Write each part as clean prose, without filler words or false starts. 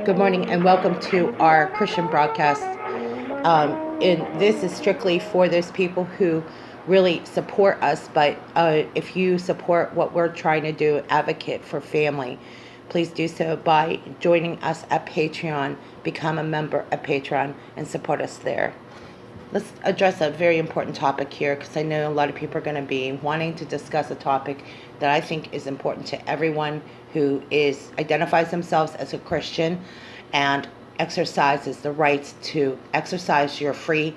Good morning and welcome to our Christian broadcast. And this is strictly for those people who really support us, but if you support what we're trying to do, advocate for family, please do so by joining us at Patreon, become a member at Patreon, and support us there. Let's address a very important topic here because I know a lot of people are going to be wanting to discuss a topic that I think is important to everyone who identifies themselves as a Christian and exercises the rights to exercise your free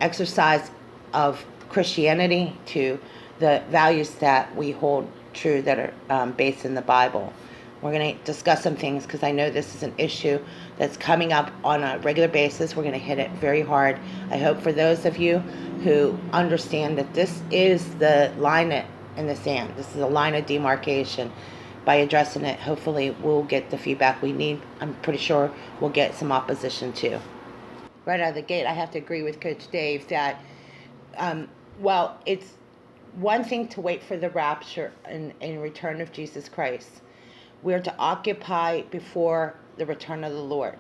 exercise of Christianity to the values that we hold true that are based in the Bible. We're going to discuss some things because I know this is an issue that's coming up on a regular basis. We're going to hit it very hard. I hope for those of you who understand that this is the line in the sand. This is a line of demarcation. By addressing it, hopefully we'll get the feedback we need. I'm pretty sure we'll get some opposition too. Right out of the gate, I have to agree with Coach Dave that, well, it's one thing to wait for the rapture and return of Jesus Christ. We're to occupy before the return of the Lord.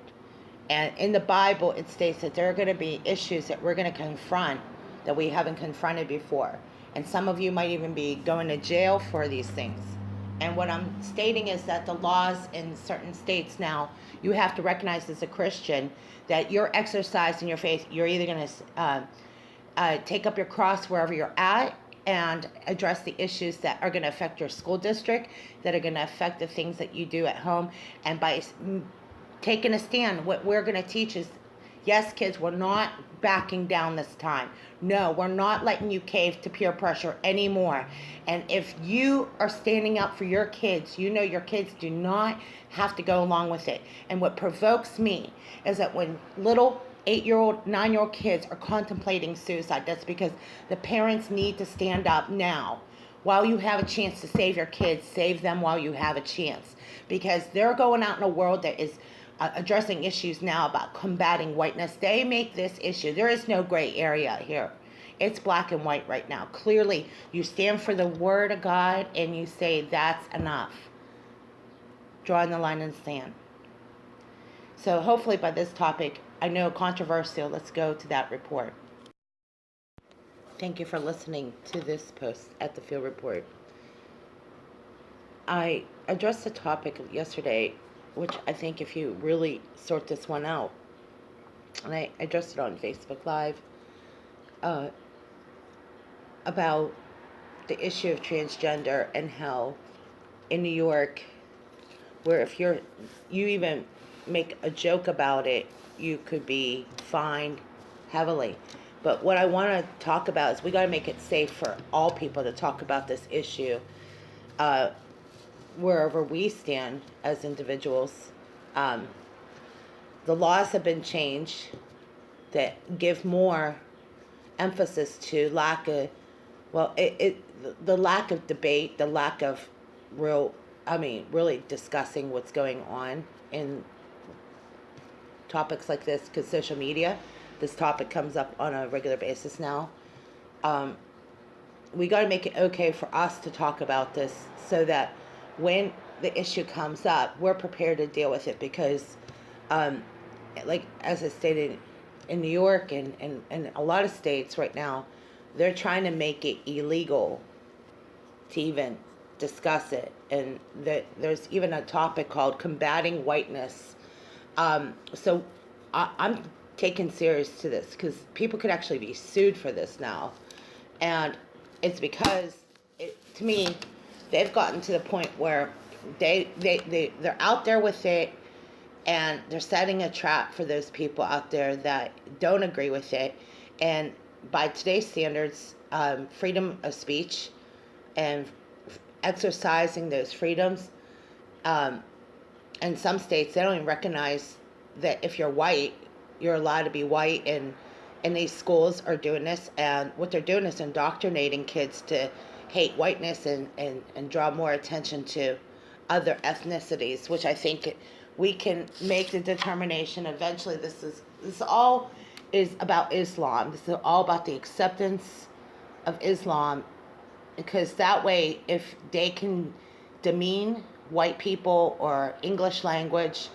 And in the Bible, it states that there are going to be issues that we're going to confront that we haven't confronted before. And some of you might even be going to jail for these things. And what I'm stating is that the laws in certain states now, you have to recognize as a Christian that you're exercising your faith. You're either going to take up your cross wherever you're at and address the issues that are going to affect your school district, that are going to affect the things that you do at home. And by taking a stand, what we're going to teach is, yes, kids, we're not backing down this time. No, we're not letting you cave to peer pressure anymore. And if you are standing up for your kids, you know your kids do not have to go along with it. And what provokes me is that when little 8-year-old, 9-year-old kids are contemplating suicide, that's because the parents need to stand up now. While you have a chance to save your kids, save them while you have a chance. Because they're going out in a world that is addressing issues now about combating whiteness. They make this issue. There is no gray area here. It's black and white right now. Clearly, you stand for the word of God and you say that's enough. Drawing the line in the sand. So hopefully by this topic, I know controversial, let's go to that report. Thank you for listening to this post at the Field Report. I addressed the topic yesterday, which I think if you really sort this one out, and I addressed it on Facebook Live, about the issue of transgender and how in New York, where if you even make a joke about it, you could be fined heavily. But what I want to talk about is we got to make it safe for all people to talk about this issue wherever we stand as individuals. The laws have been changed that give more emphasis to the lack of debate, the lack of really discussing what's going on in topics like this, because social media, this topic comes up on a regular basis now. We got to make it okay for us to talk about this so that when the issue comes up, we're prepared to deal with it because, like as I stated, in New York and a lot of states right now, they're trying to make it illegal to even discuss it. And there's even a topic called combating whiteness. So I'm taking serious to this because people could actually be sued for this now. And it's because, to me, they've gotten to the point where they're out there with it and they're setting a trap for those people out there that don't agree with it. And by today's standards, freedom of speech and exercising those freedoms, in some states, they don't even recognize that if you're white, you're allowed to be white, and these schools are doing this, and what they're doing is indoctrinating kids to hate whiteness and draw more attention to other ethnicities, which I think we can make the determination eventually. This all is about Islam. This is all about the acceptance of Islam, because that way, if they can demean white people or English language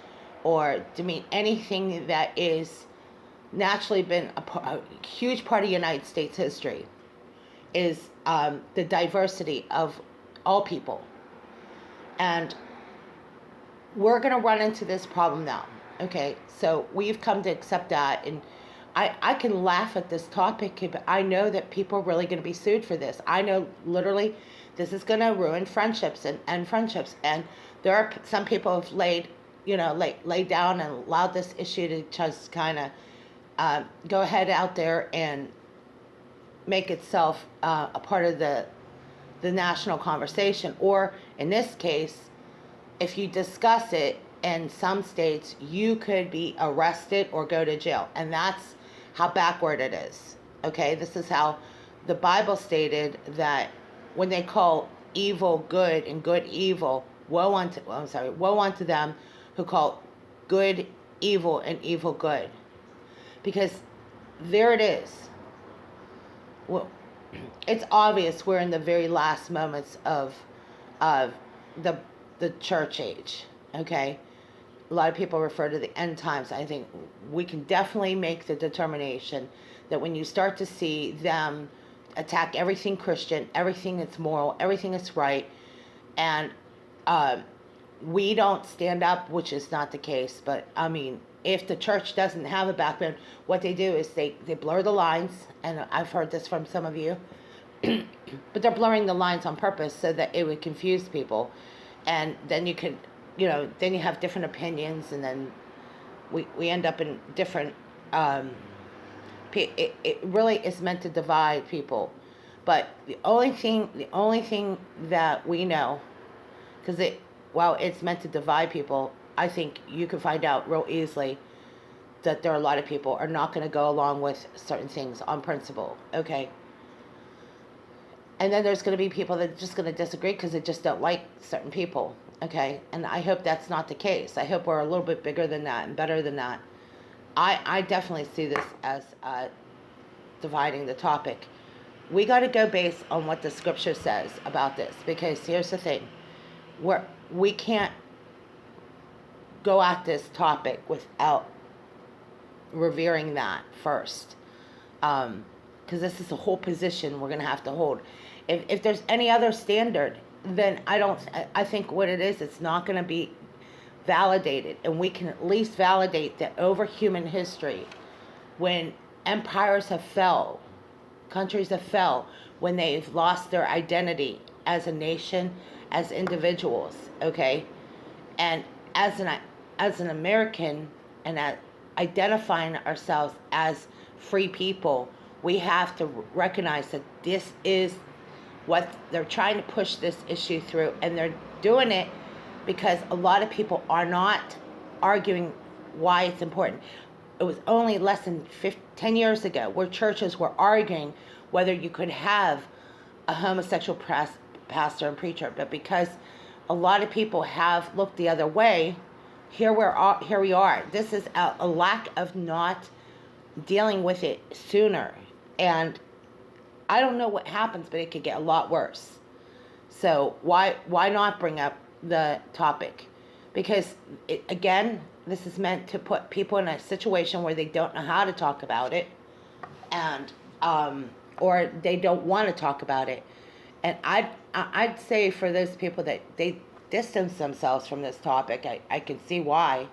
or demean anything that is naturally been a huge part of United States history, is the diversity of all people. And we're going to run into this problem now. Okay, so we've come to accept that, and I can laugh at this topic, but I know that people are really going to be sued for this. I know literally this is going to ruin friendships and friendships, and there are some people who've laid down and allowed this issue to just kind of go ahead out there and make itself a part of the national conversation. Or in this case, if you discuss it in some states, you could be arrested or go to jail. And that's how backward it is. Okay, this is how the Bible stated that when they call evil good and good evil, woe unto them who call good evil and evil good. Because there it is. Well, it's obvious we're in the very last moments of the church age. Okay, a lot of people refer to the end times. I think we can definitely make the determination that when you start to see them attack everything Christian, everything that's moral, everything that's right, and we don't stand up, which is not the case, but I mean, if the church doesn't have a backbone, what they do is they blur the lines, and I've heard this from some of you, but they're blurring the lines on purpose so that it would confuse people, and then you could, then you have different opinions, and then we end up in different, it really is meant to divide people. But the only thing that we know, because while it's meant to divide people, I think you can find out real easily that there are a lot of people are not going to go along with certain things on principle, okay? And then there's going to be people that are just going to disagree because they just don't like certain people, okay? And I hope that's not the case. I hope we're a little bit bigger than that and better than that. I definitely see this as dividing the topic. We got to go based on what the scripture says about this, because here's the thing. We can't go at this topic without revering that first, because this is a whole position we're going to have to hold. If there's any other standard, then I think what it is, it's not going to be validated. And we can at least validate that over human history, when empires have fell, countries have fell, when they've lost their identity as a nation, as individuals, okay? And as an American, and identifying ourselves as free people, we have to recognize that this is what they're trying to push this issue through, and they're doing it because a lot of people are not arguing why it's important. It was only less than 10 years ago where churches were arguing whether you could have a homosexual pastor and preacher, but because a lot of people have looked the other way, here we are. This is a lack of not dealing with it sooner. And I don't know what happens, but it could get a lot worse. So why not bring up the topic? Because again, this is meant to put people in a situation where they don't know how to talk about it, and or they don't want to talk about it. And I'd say for those people that they distance themselves from this topic, I can see why,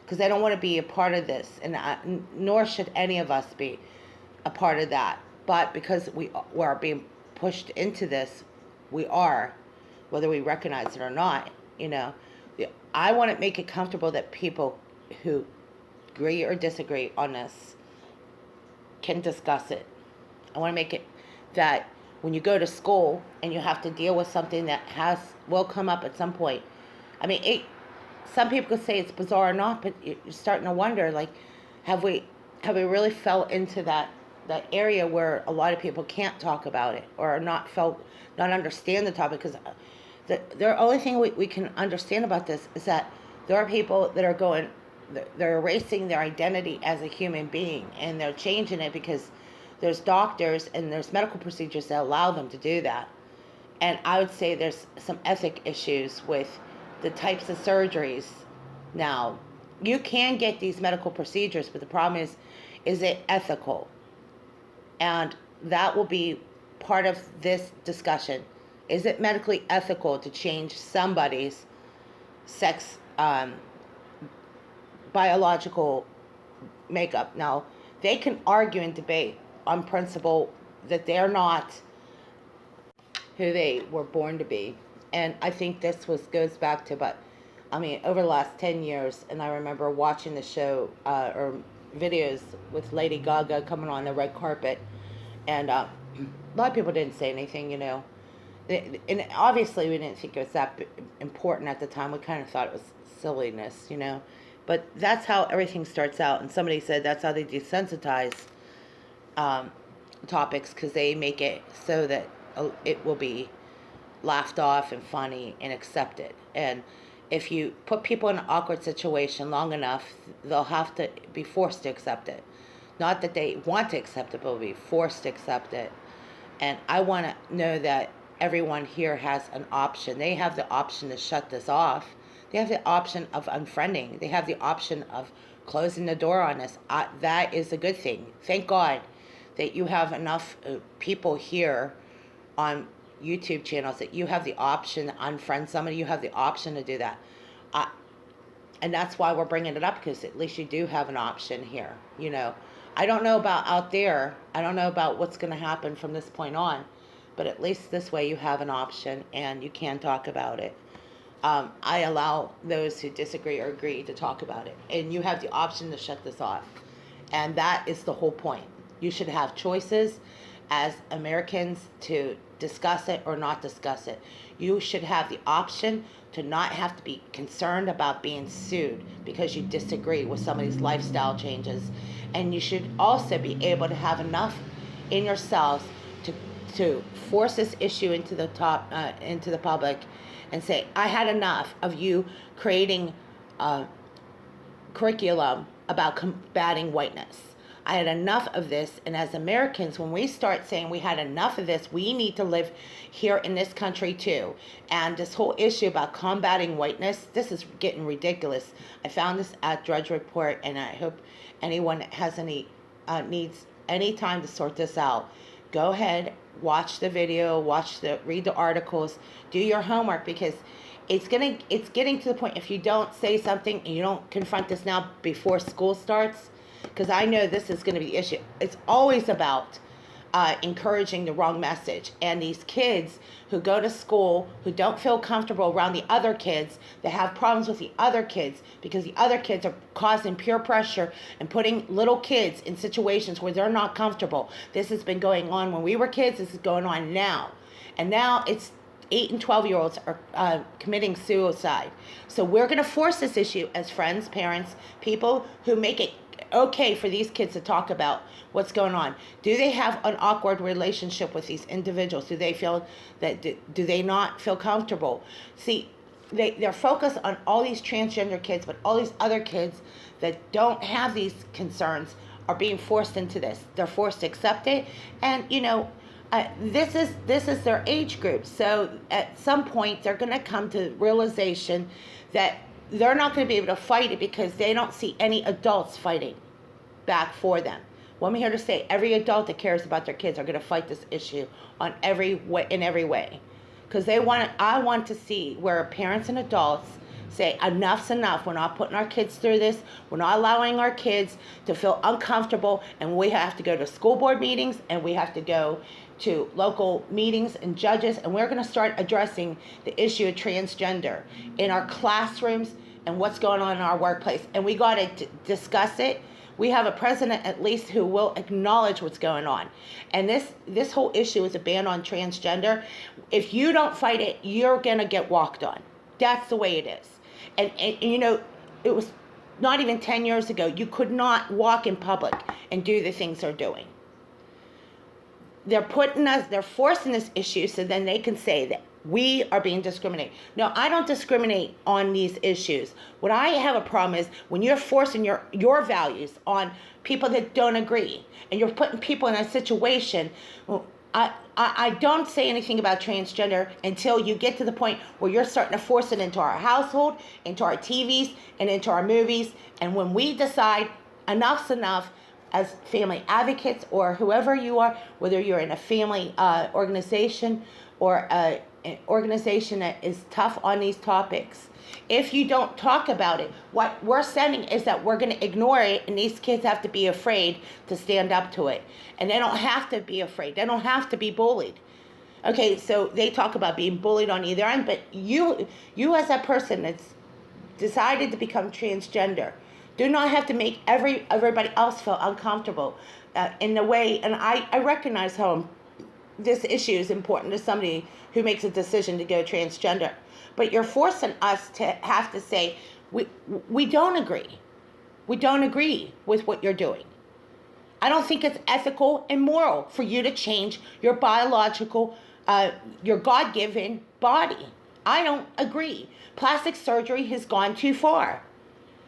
because they don't want to be a part of this, and nor should any of us be a part of that. But because we are being pushed into this, we are, whether we recognize it or not. I want to make it comfortable that people who agree or disagree on this can discuss it. I want to make it that when you go to school and you have to deal with something that will come up at some point. I mean, some people could say it's bizarre or not, but you're starting to wonder, like, have we really fell into that area where a lot of people can't talk about it, or not understand the topic? Because the only thing we can understand about this is that there are people that are they're erasing their identity as a human being, and they're changing it because there's doctors and there's medical procedures that allow them to do that. And I would say there's some ethic issues with the types of surgeries now you can get these medical procedures, but the problem is it ethical? And that will be part of this discussion. Is it medically ethical to change somebody's sex, biological makeup? Now, they can argue and debate on principle that they're not who they were born to be. And I think this goes back to, but I mean, over the last 10 years, and I remember watching the show or videos with Lady Gaga coming on the red carpet, and a lot of people didn't say anything, you know. And obviously we didn't think it was that important at the time. We kind of thought it was silliness, you know. But that's how everything starts out. And somebody said that's how they desensitize topics, because they make it so that it will be laughed off and funny and accepted. And if you put people in an awkward situation long enough, they'll have to be forced to accept it. Not that they want to accept it, but will be forced to accept it. And I want to know that everyone here has an option. They have the option to shut this off. They have the option of unfriending. They have the option of closing the door on this. That is a good thing. Thank God that you have enough people here on YouTube channels that you have the option to unfriend somebody. You have the option to do that. And that's why we're bringing it up, because at least you do have an option here, you know. I don't know about out there. I don't know about what's going to happen from this point on. But at least this way you have an option and you can talk about it. I allow those who disagree or agree to talk about it. And you have the option to shut this off. And that is the whole point. You should have choices as Americans to discuss it or not discuss it. You should have the option to not have to be concerned about being sued because you disagree with somebody's lifestyle changes. And you should also be able to have enough in yourselves to force this issue into the public and say, I had enough of you creating a curriculum about combating whiteness. I had enough of this. And as Americans, when we start saying we had enough of this, we need to live here in this country too. And this whole issue about combating whiteness, this is getting ridiculous. I found this at Drudge Report, and I hope anyone has any needs any time to sort this out. Go ahead, watch the video, read the articles, do your homework, because it's getting to the point, if you don't say something and you don't confront this now before school starts, because I know this is going to be the issue. It's always about encouraging the wrong message. And these kids who go to school, who don't feel comfortable around the other kids, that have problems with the other kids because the other kids are causing peer pressure and putting little kids in situations where they're not comfortable. This has been going on when we were kids. This is going on now. And now it's 8 and 12-year-olds are committing suicide. So we're going to force this issue as friends, parents, people who make it okay for these kids to talk about what's going on. Do they have an awkward relationship with these individuals? Do they feel that, do they not feel comfortable? See, they're focused on all these transgender kids, but all these other kids that don't have these concerns are being forced into this. They're forced to accept it. And, you know, this is their age group. So at some point, they're going to come to the realization that they're not going to be able to fight it because they don't see any adults fighting back for them. Well, I'm here to say every adult that cares about their kids are going to fight this issue in every way. Because I want to see where parents and adults say enough's enough. We're not putting our kids through this. We're not allowing our kids to feel uncomfortable. And we have to go to school board meetings, and we have to go to local meetings and judges, and we're going to start addressing the issue of transgender in our classrooms and what's going on in our workplace. And we got to discuss it. We have a president at least who will acknowledge what's going on. And this whole issue is a ban on transgender. If you don't fight it, you're going to get walked on. That's the way it is. And you know, it was not even 10 years ago. You could not walk in public and do the things they're doing. They're forcing this issue so then they can say that we are being discriminated. No, I don't discriminate on these issues. What I have a problem is when you're forcing your values on people that don't agree, and you're putting people in a situation. Well, I don't say anything about transgender until you get to the point where you're starting to force it into our household, into our TVs, and into our movies. And when we decide enough's enough, as family advocates or whoever you are, whether you're in a family organization or an organization that is tough on these topics, if you don't talk about it, what we're sending is that we're going to ignore it, and these kids have to be afraid to stand up to it. And they don't have to be afraid. They don't have to be bullied. Okay, so they talk about being bullied on either end, but you as a person that's decided to become transgender, do not have to make everybody else feel uncomfortable in the way. And I recognize how this issue is important to somebody who makes a decision to go transgender. But you're forcing us to have to say, we don't agree. We don't agree with what you're doing. I don't think it's ethical and moral for you to change your biological, your God-given body. I don't agree. Plastic surgery has gone too far.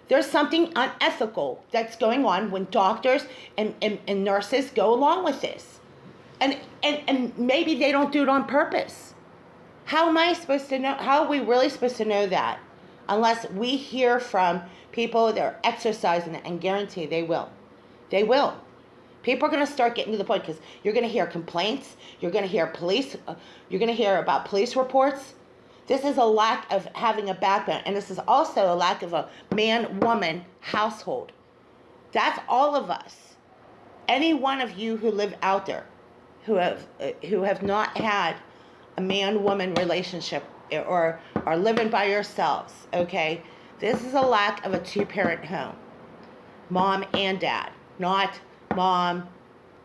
There's something unethical that's going on when doctors and nurses go along with this. And maybe they don't do it on purpose. How am I supposed to know? How are we really supposed to know that? Unless we hear from people that are exercising it, and guarantee they will. They will. People are going to start getting to the point, because you're going to hear complaints. You're going to hear you're going to hear about police reports. This is a lack of having a backbone, and this is also a lack of a man-woman household. That's all of us. Any one of you who live out there, who have not had a man-woman relationship or are living by yourselves, okay? This is a lack of a two-parent home. Mom and dad, not mom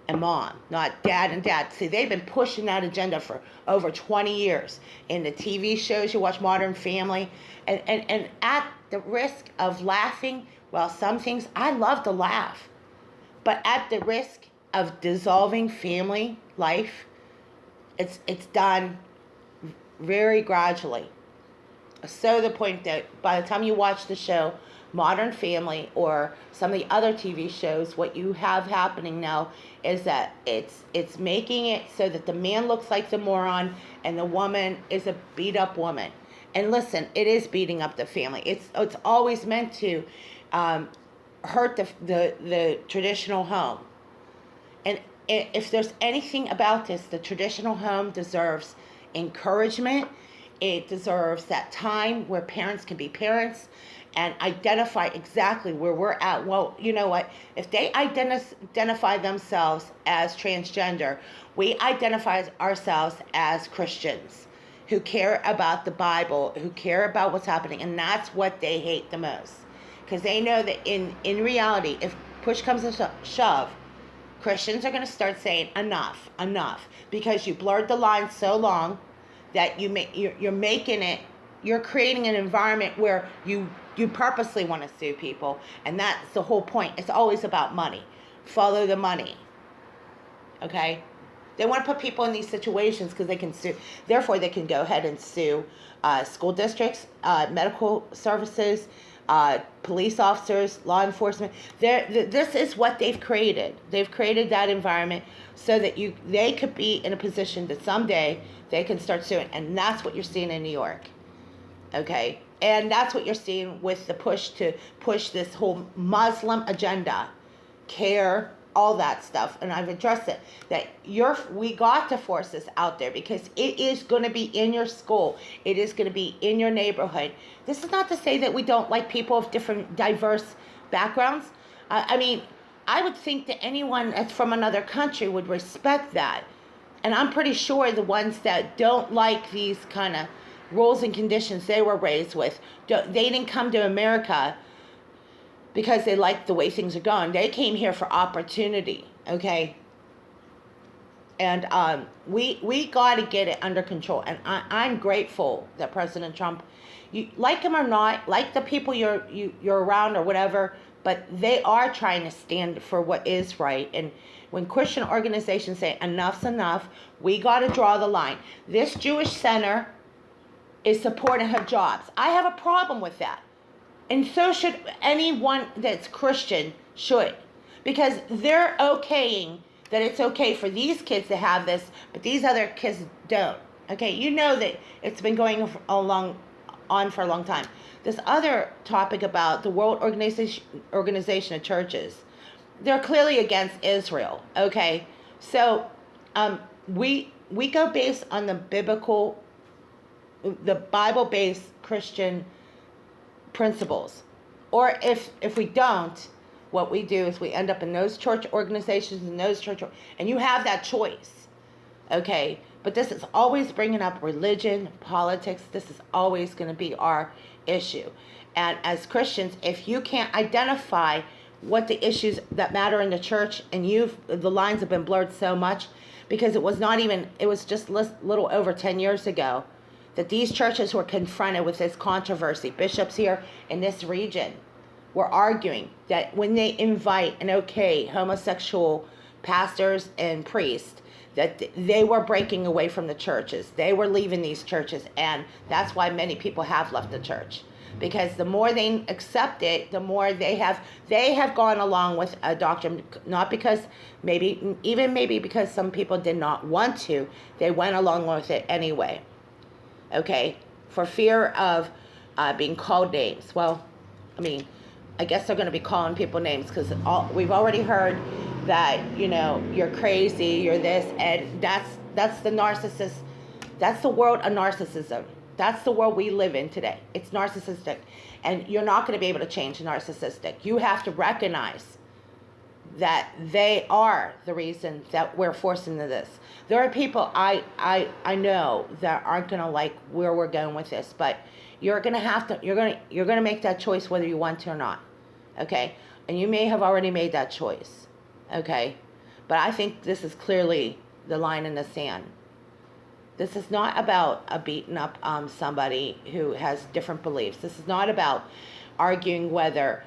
and mom, not dad and dad. See, they've been pushing that agenda for over 20 years. In the TV shows, you watch Modern Family, and at the risk of laughing, well, some things, I love to laugh, but at the risk of dissolving family life, it's done very gradually. So the point that by the time you watch the show Modern Family or some of the other TV shows, what you have happening now is that it's making it so that the man looks like the moron and the woman is a beat up woman. And listen, it is beating up the family. It's always meant to hurt the traditional home. And if there's anything about this, the traditional home deserves encouragement. It deserves that time where parents can be parents and identify exactly where we're at. Well, you know what? If they identify themselves as transgender, we identify ourselves as Christians who care about the Bible, who care about what's happening. And that's what they hate the most. Because they know that in reality, if push comes to shove, Christians are going to start saying enough, because you blurred the line so long that you're making it, you're creating an environment where you purposely want to sue people, and that's the whole point. It's always about money. Follow the money. Okay? They want to put people in these situations because they can sue. Therefore, they can go ahead and sue school districts, medical services, police officers, law enforcement. This is what they've created. They've created that environment so that they could be in a position that someday they can start suing. And that's what you're seeing in New York. Okay? And that's what you're seeing with the push to push this whole Muslim agenda, care, all that stuff. And I've addressed it, that we got to force this out there because it is going to be in your school. It is going to be in your neighborhood. This is not to say that we don't like people of different diverse backgrounds. I mean, I would think that anyone that's from another country would respect that. And I'm pretty sure the ones that don't like these kind of rules and conditions they were raised with, they didn't come to America because they like the way things are going. They came here for opportunity, okay? And we got to get it under control. And I'm grateful that President Trump, you like him or not, like the people you're around or whatever, but they are trying to stand for what is right. And when Christian organizations say enough's enough, we got to draw the line. This Jewish center is supporting hijabs. I have a problem with that. And so should anyone that's Christian should. Because they're okaying that it's okay for these kids to have this, but these other kids don't. Okay, you know that it's been going on for a long time. This other topic about the World Organization of Churches, they're clearly against Israel. Okay, so we go based on the Bible-based Christian principles, or if we don't, what we do is we end up in those church organizations and you have that choice. Okay, but this is always bringing up religion, politics. This is always going to be our issue. And as Christians, if you can't identify what the issues that matter in the church, and the lines have been blurred so much, because it was just little over 10 years ago that these churches were confronted with this controversy. Bishops here in this region were arguing that when they invite and okay homosexual pastors and priests, that they were breaking away from the churches. They were leaving these churches, and that's why many people have left the church. Because the more they accept it, the more they have gone along with a doctrine, not because maybe because some people did not want to, they went along with it anyway. Okay, for fear of being called names. Well, I mean, I guess they're going to be calling people names, because we've already heard that, you're crazy, you're this, and that's the narcissist. That's the world of narcissism. That's the world we live in today. It's narcissistic, and you're not going to be able to change narcissistic. You have to recognize that they are the reason that we're forced into this. There are people I know that aren't going to like where we're going with this, but you're going to make that choice whether you want to or not. Okay? And you may have already made that choice. Okay? But I think this is clearly the line in the sand. This is not about beating up somebody who has different beliefs. This is not about arguing whether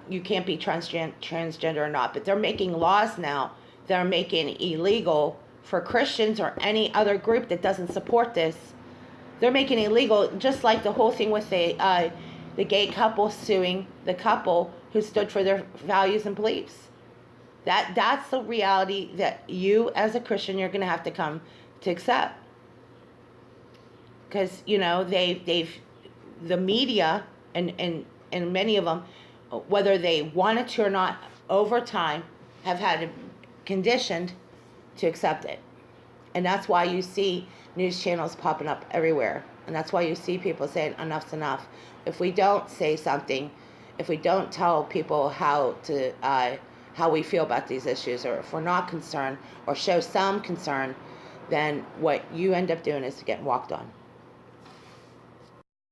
you can't be transgender or not. But they're making laws now that are making illegal for Christians or any other group that doesn't support this. They're making it illegal, just like the whole thing with the gay couple suing the couple who stood for their values and beliefs. That's the reality that you as a Christian, you're going to have to come to accept. Because, the media and many of them, whether they wanted to or not, over time have had it conditioned to accept it. And that's why you see news channels popping up everywhere. And that's why you see people saying enough's enough. If we don't say something, if we don't tell people how we feel about these issues, or if we're not concerned or show some concern, then what you end up doing is getting walked on.